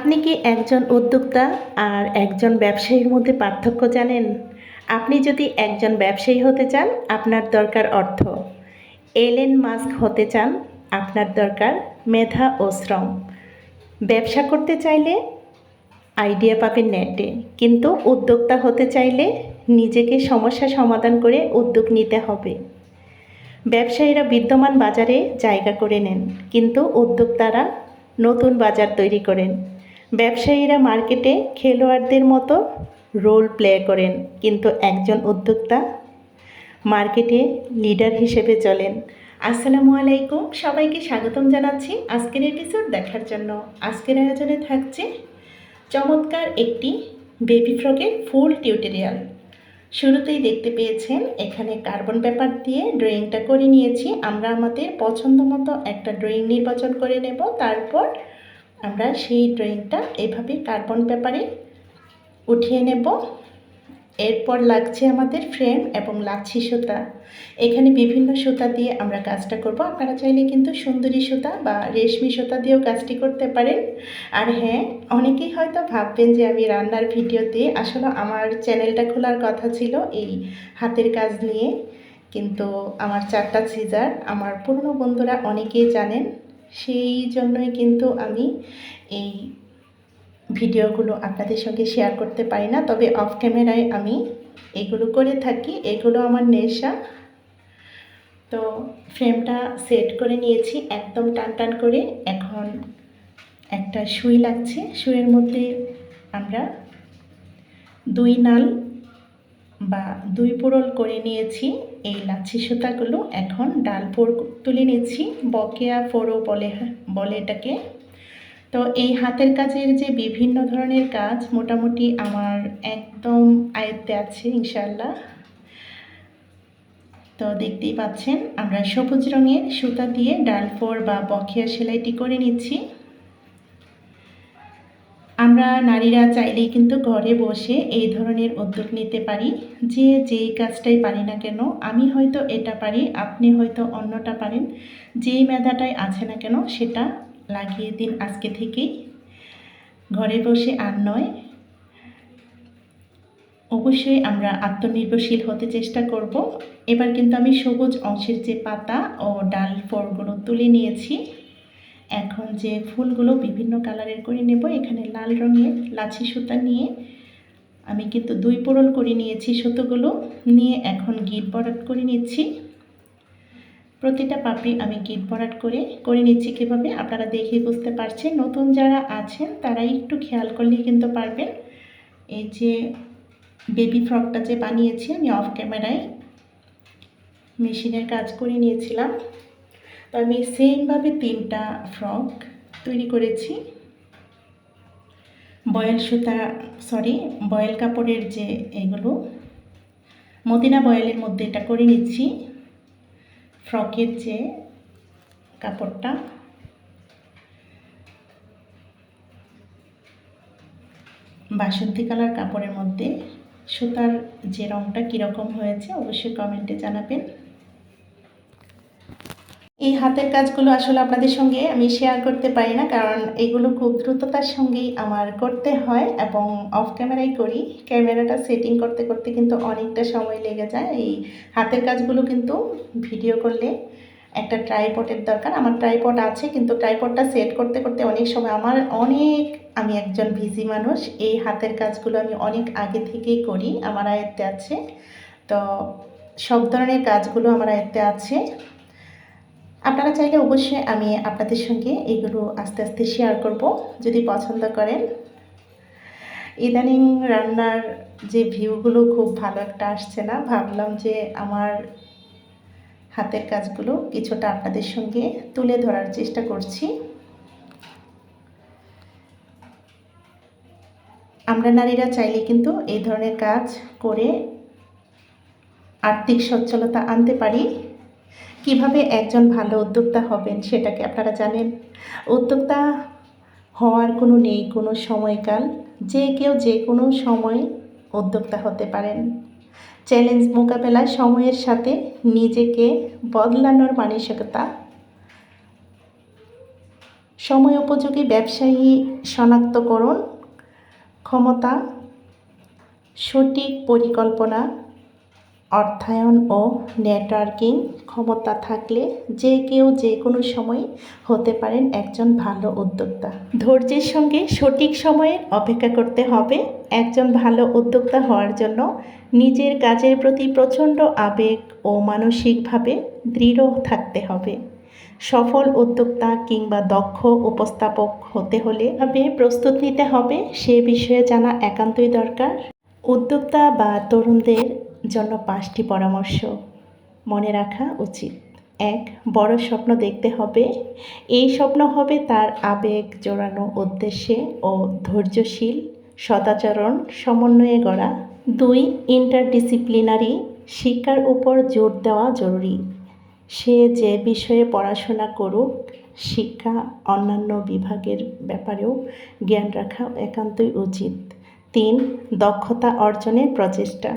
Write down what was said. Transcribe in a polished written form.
আপনি কি একজন উদ্যোক্তা আর একজন ব্যবসায়ীর মধ্যে পার্থক্য জানেন? আপনি যদি একজন ব্যবসায়ী হতে চান, আপনার দরকার অর্থ। এলেন মাস্ক হতে চান, আপনার দরকার মেধা ও শ্রম। ব্যবসা করতে চাইলে আইডিয়া পাবেন নেটে, কিন্তু উদ্যোক্তা হতে চাইলে নিজেকে সমস্যা সমাধান করে উদ্যোগ নিতে হবে। ব্যবসায়ীরা বিদ্যমান বাজারে জায়গা করে নেন, কিন্তু উদ্যোক্তারা নতুন বাজার তৈরি করেন। ব্যবসায়ীরা মার্কেটে খেলোয়াড়দের মতো রোল প্লে করেন, কিন্তু একজন উদ্যোক্তা মার্কেটে লিডার হিসেবে চলেন। আসসালামু আলাইকুম, সবাইকে স্বাগতম জানাচ্ছি আজকের এপিসোড দেখার জন্য। আজকের আয়োজনে থাকছে চমৎকার একটি বেবি ফ্রকের ফুল টিউটোরিয়াল। শুরুতেই দেখতে পেয়েছেন এখানে কার্বন পেপার দিয়ে ড্রয়িংটা করে নিয়েছি। আমরা আমাদের পছন্দ মতো একটা ড্রয়িং নির্বাচন করে নেব, তারপর আমরা সেই ড্রয়িংটা এভাবে কার্বন পেপারে উঠিয়ে নেব। এরপর লাগছে আমাদের ফ্রেম এবং লাচ্ছি সুতা। এখানে বিভিন্ন সুতা দিয়ে আমরা কাজটা করব। আপনারা চাইলে কিন্তু সুন্দরী সুতা বা রেশমি সুতা দিয়েও কাজটি করতে পারেন। আর হ্যাঁ, অনেকেই হয়তো ভাববেন যে আমি রান্নার ভিডিওতে, আসলে আমার চ্যানেলটা খোলার কথা ছিল এই হাতের কাজ নিয়ে, কিন্তু আমার 4টা সিজার আমার পুরনো বন্ধুরা অনেকেই জানেন, সেই জন্যই কিন্তু আমি এই ভিডিওগুলো আপনাদের সঙ্গে শেয়ার করতে পারি না। তবে অফ ক্যামেরায় আমি এগুলো করে থাকি, এগুলো আমার নেশা। তো ফ্রেমটা সেট করে নিয়েছি একদম টান টান করে। এখন একটা সুই লাগছে, সুইয়ের মধ্যে আমরা 2 নাল বা 2 পোড়ল করে নিয়েছি এই লাচ্ছি সুতাগুলো। এখন ডাল পোড় তুলে নিচ্ছি, বকেয়া ফোড়ো বলে এটাকে। তো এই হাতের কাজের যে বিভিন্ন ধরনের কাজ মোটামুটি আমার একদম আয়ত্তে আছে ইনশাআল্লাহ। তো দেখতেই পাচ্ছেন আমরা সবুজ রঙের সুতা দিয়ে ডাল ফোড় বা বকেয়া সেলাইটি করে নিচ্ছি। আমরা নারীরা চাইলেই কিন্তু ঘরে বসে এই ধরনের উদ্যোগ নিতে পারি, যে যেই কাজটাই পারি না কেন। আমি হয়তো এটা পারি, আপনি হয়তো অন্যটা পারেন। যেই মেধাটাই আছে না কেন সেটা লাগিয়ে দিন আজকে থেকেই, ঘরে বসে আর নয়। অবশ্যই আমরা আত্মনির্ভরশীল হতে চেষ্টা করব। এবার কিন্তু আমি সবুজ অংশের যে পাতা ও ডাল ফোড়গুলো তুলে নিয়েছি। এখন যে ফুলগুলো বিভিন্ন কালারের করে নেব, এখানে লাল রঙের লাচ্ছি সুতা নিয়ে আমি কিন্তু 2 পোড়ল করে নিয়েছি সুতোগুলো নিয়ে। এখন গিট ভরাট করে নিচ্ছি। প্রতিটা পাপড়ি আমি গিট ভরাট করে নিচ্ছি। কীভাবে আপনারা দেখে বুঝতে পারছেন, নতুন যারা আছেন তারা একটু খেয়াল করলেই কিন্তু পারবেন। এই যে বেবি ফ্রকটা যে বানিয়েছি আমি অফ ক্যামেরায় মেশিনের কাজ করে নিয়েছিলাম। তো আমি সেমভাবে 3টা ফ্রক তৈরি করেছি। বয়েল কাপড়ের যে এগুলো মদিনা বয়েলের মধ্যে এটা করে নিচ্ছি। ফ্রকের যে কাপড়টা বাসন্তী কালার কাপড়ের মধ্যে সুতার যে রঙটা কীরকম হয়েছে অবশ্যই কমেন্টে জানাবেন। এই হাতের কাজগুলো আসলে আপনাদের সঙ্গে আমি শেয়ার করতে পারি না, কারণ এগুলো খুব দ্রুততার সঙ্গেই আমার করতে হয় এবং অফ ক্যামেরাই করি। ক্যামেরাটা সেটিং করতে করতে কিন্তু অনেকটা সময় লেগে যায়। এই হাতের কাজগুলো কিন্তু ভিডিও করলে একটা ট্রাইপডের দরকার। আমার ট্রাইপড আছে, কিন্তু ট্রাইপডটা সেট করতে করতে অনেক সময় আমি একজন বিজি মানুষ। এই হাতের কাজগুলো আমি অনেক আগে থেকেই করি, আমার আয়ত্তে আছে। তো সব ধরনের কাজগুলো আমার আয়ত্তে আছে। আপনারা চাইলে অবশ্যই আমি আপনাদের সঙ্গে এগুলো আস্তে আস্তে শেয়ার করব যদি পছন্দ করেন। ইদানিং রান্নার যে ভিউগুলো খুব ভালো একটা আসছে না, ভাবলাম যে আমার হাতের কাজগুলো কিছুটা আপনাদের সঙ্গে তুলে ধরার চেষ্টা করছি। আমরা নারীরা চাইলে কিন্তু এই ধরনের কাজ করে আর্থিক সচ্ছলতা আনতে পারি। কিভাবে একজন ভালো উদ্যোক্তা হবেন সেটাকে আপনারা জানেন। উদ্যোক্তা হওয়ার কোনো সময়কাল, যে কেউ যে কোনো সময় উদ্যোক্তা হতে পারেন। চ্যালেঞ্জ মোকাবেলায় সময়ের সাথে নিজেকে বদলানোর মানসিকতা সময় উপযোগী ব্যবসায়ী শনাক্তকরণ ক্ষমতা, সঠিক পরিকল্পনা, অর্থায়ন ও নেটওয়ার্কিং ক্ষমতা থাকলে যে কেউ যে কোনো সময় হতে পারেন একজন ভালো উদ্যোক্তা। ধৈর্যের সঙ্গে সঠিক সময়ে অপেক্ষা করতে হবে। একজন ভালো উদ্যোক্তা হওয়ার জন্য নিজের কাজের প্রতি প্রচণ্ড আবেগ ও মানসিকভাবে দৃঢ় থাকতে হবে। সফল উদ্যোক্তা কিংবা দক্ষ উপস্থাপক হতে হলে প্রস্তুত নিতে হবে, সে বিষয়ে জানা একান্তই দরকার। উদ্যোক্তা বা তরুণদের জন্য 5টি পরামর্শ মনে রাখা উচিত। 1. বড় স্বপ্ন দেখতে হবে। এই স্বপ্ন হবে তার আবেগ জোরানো উদ্দেশ্যে ও ধৈর্যশীল সদাচরণ সমন্বয়ে গড়া। 2. ইন্টারডিসিপ্লিনারি শিক্ষার উপর জোর দেওয়া জরুরি। সে যে বিষয়ে পড়াশোনা করুক, শিক্ষা অন্যান্য বিভাগের ব্যাপারেও জ্ঞান রাখা একান্তই উচিত। 3. দক্ষতা অর্জনের প্রচেষ্টা।